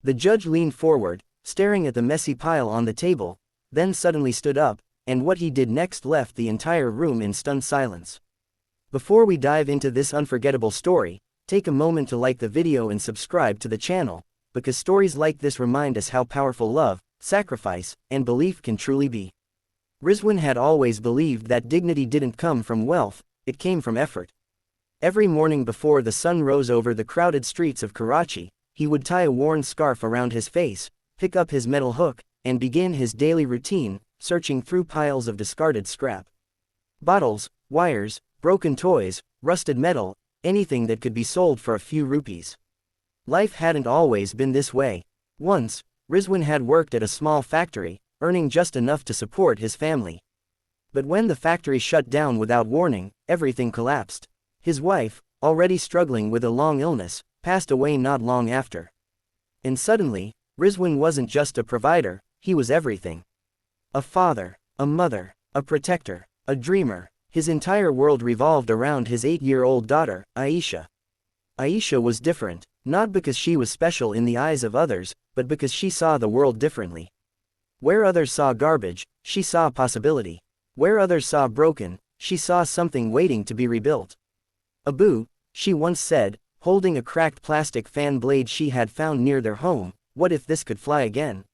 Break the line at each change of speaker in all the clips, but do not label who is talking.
The judge leaned forward, staring at the messy pile on the table, then suddenly stood up, and what he did next left the entire room in stunned silence. Before we dive into this unforgettable story, take a moment to like the video and subscribe to the channel, because stories like this remind us how powerful love, sacrifice, and belief can truly be. Rizwan had always believed that dignity didn't come from wealth, it came from effort. Every morning before the sun rose over the crowded streets of Karachi, he would tie a worn scarf around his face, pick up his metal hook, and begin his daily routine, searching through piles of discarded scrap. Bottles, wires, broken toys, rusted metal, anything that could be sold for a few rupees. Life hadn't always been this way. Once, Rizwan had worked at a small factory, earning just enough to support his family. But when the factory shut down without warning, everything collapsed. His wife, already struggling with a long illness, passed away not long after. And suddenly, Rizwan wasn't just a provider, he was everything. A father, a mother, a protector, a dreamer. His entire world revolved around his 8-year-old daughter, Aisha. Aisha was different, not because she was special in the eyes of others, but because she saw the world differently. Where others saw garbage, she saw possibility. Where others saw broken, she saw something waiting to be rebuilt. Abu, she once said, holding a cracked plastic fan blade she had found near their home, what if this could fly again?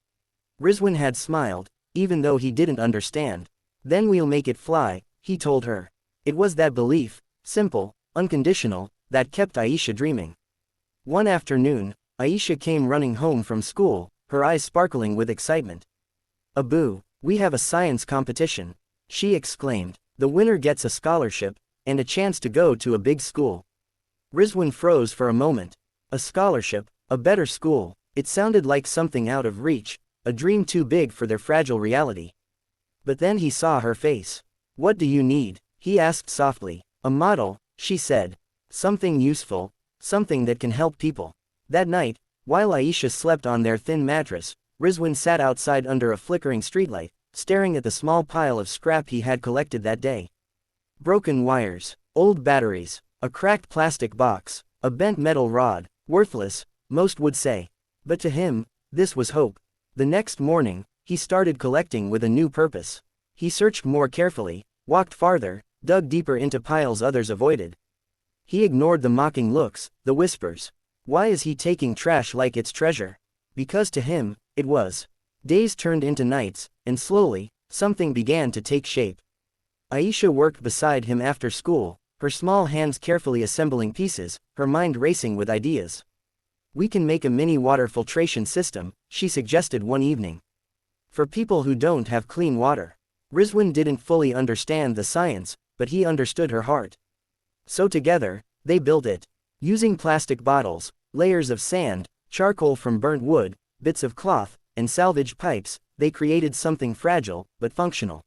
Rizwan had smiled, even though he didn't understand. Then we'll make it fly, he told her. It was that belief, simple, unconditional, that kept Aisha dreaming. One afternoon, Aisha came running home from school, her eyes sparkling with excitement. Abu, we have a science competition, she exclaimed. The winner gets a scholarship, and a chance to go to a big school. Rizwan froze for a moment. A scholarship, a better school, it sounded like something out of reach, a dream too big for their fragile reality. But then he saw her face. What do you need? He asked softly. A model, she said. Something useful, something that can help people. That night, while Aisha slept on their thin mattress, Rizwan sat outside under a flickering streetlight, staring at the small pile of scrap he had collected that day. Broken wires, old batteries, a cracked plastic box, a bent metal rod, worthless, most would say. But to him, this was hope. The next morning, he started collecting with a new purpose. He searched more carefully, walked farther, dug deeper into piles others avoided. He ignored the mocking looks, the whispers. Why is he taking trash like it's treasure? Because to him, it was. Days turned into nights, and slowly, something began to take shape. Aisha worked beside him after school, her small hands carefully assembling pieces, her mind racing with ideas. We can make a mini water filtration system, she suggested one evening. For people who don't have clean water. Rizwan didn't fully understand the science, but he understood her heart. So together, they built it. Using plastic bottles, layers of sand, charcoal from burnt wood, bits of cloth, and salvage pipes, they created something fragile, but functional.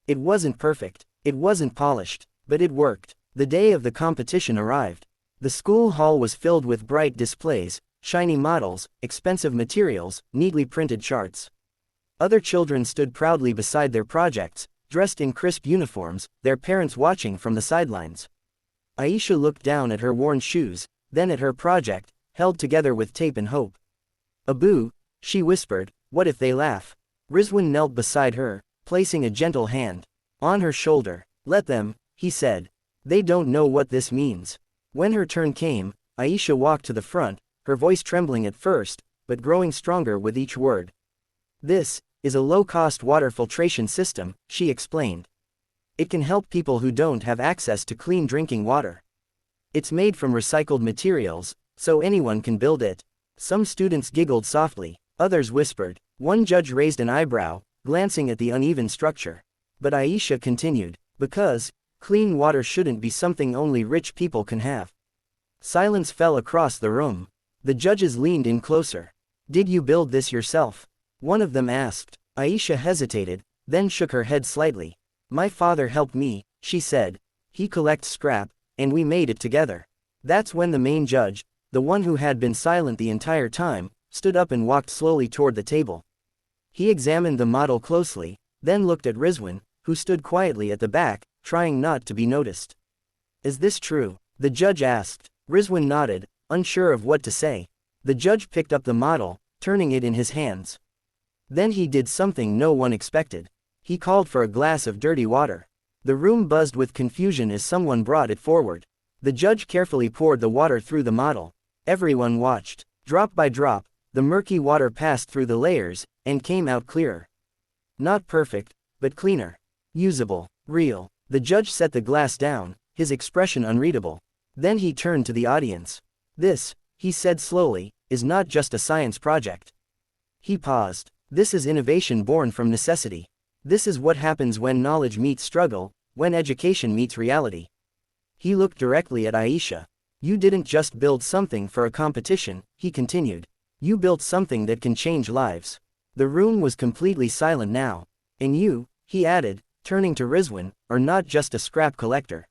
It wasn't perfect, it wasn't polished, but it worked. The day of the competition arrived. The school hall was filled with bright displays, shiny models, expensive materials, neatly printed charts. Other children stood proudly beside their projects, dressed in crisp uniforms, their parents watching from the sidelines. Aisha looked down at her worn shoes, then at her project, held together with tape and hope. Abu, she whispered, what if they laugh? Rizwan knelt beside her, placing a gentle hand on her shoulder. Let them, he said. They don't know what this means. When her turn came, Aisha walked to the front, her voice trembling at first, but growing stronger with each word. This is a low-cost water filtration system, she explained. It can help people who don't have access to clean drinking water. It's made from recycled materials, so anyone can build it. Some students giggled softly, others whispered. One judge raised an eyebrow, glancing at the uneven structure. But Aisha continued, because clean water shouldn't be something only rich people can have. Silence fell across the room. The judges leaned in closer. Did you build this yourself? One of them asked. Aisha hesitated, then shook her head slightly. My father helped me, she said. He collects scrap, and we made it together. That's when the main judge, the one who had been silent the entire time, stood up and walked slowly toward the table. He examined the model closely, then looked at Rizwan, who stood quietly at the back, trying not to be noticed. Is this true? The judge asked. Rizwan nodded, unsure of what to say. The judge picked up the model, turning it in his hands. Then he did something no one expected. He called for a glass of dirty water. The room buzzed with confusion as someone brought it forward. The judge carefully poured the water through the model. Everyone watched. Drop by drop, the murky water passed through the layers, and came out clearer. Not perfect, but cleaner. Usable. Real. The judge set the glass down, his expression unreadable. Then he turned to the audience. This, he said slowly, is not just a science project. He paused. This is innovation born from necessity. This is what happens when knowledge meets struggle, when education meets reality. He looked directly at Aisha. You didn't just build something for a competition, he continued. You built something that can change lives. The room was completely silent now. And you, he added, turning to Rizwan, are not just a scrap collector.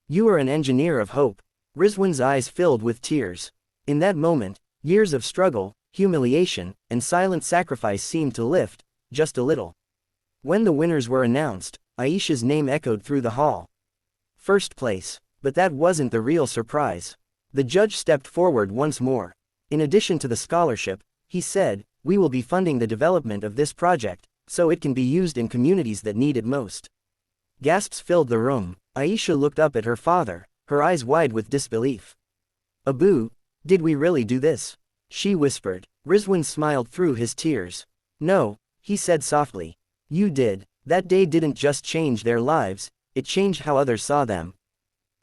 You are an engineer of hope. Rizwan's eyes filled with tears. In that moment, years of struggle, humiliation, and silent sacrifice seemed to lift, just a little. When the winners were announced, Aisha's name echoed through the hall. First place. But that wasn't the real surprise. The judge stepped forward once more. In addition to the scholarship, he said, we will be funding the development of this project, so it can be used in communities that need it most. Gasps filled the room. Aisha looked up at her father, her eyes wide with disbelief. Abu, did we really do this? She whispered. Rizwan smiled through his tears. No, he said softly. You did. That day didn't just change their lives, it changed how others saw them.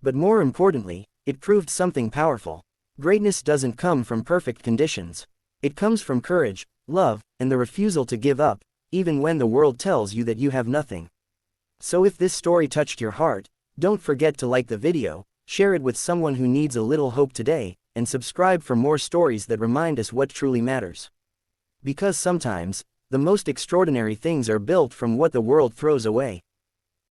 But more importantly, it proved something powerful. Greatness doesn't come from perfect conditions. It comes from courage, love, and the refusal to give up, even when the world tells you that you have nothing. So if this story touched your heart, don't forget to like the video, share it with someone who needs a little hope today, and subscribe for more stories that remind us what truly matters. Because sometimes, the most extraordinary things are built from what the world throws away.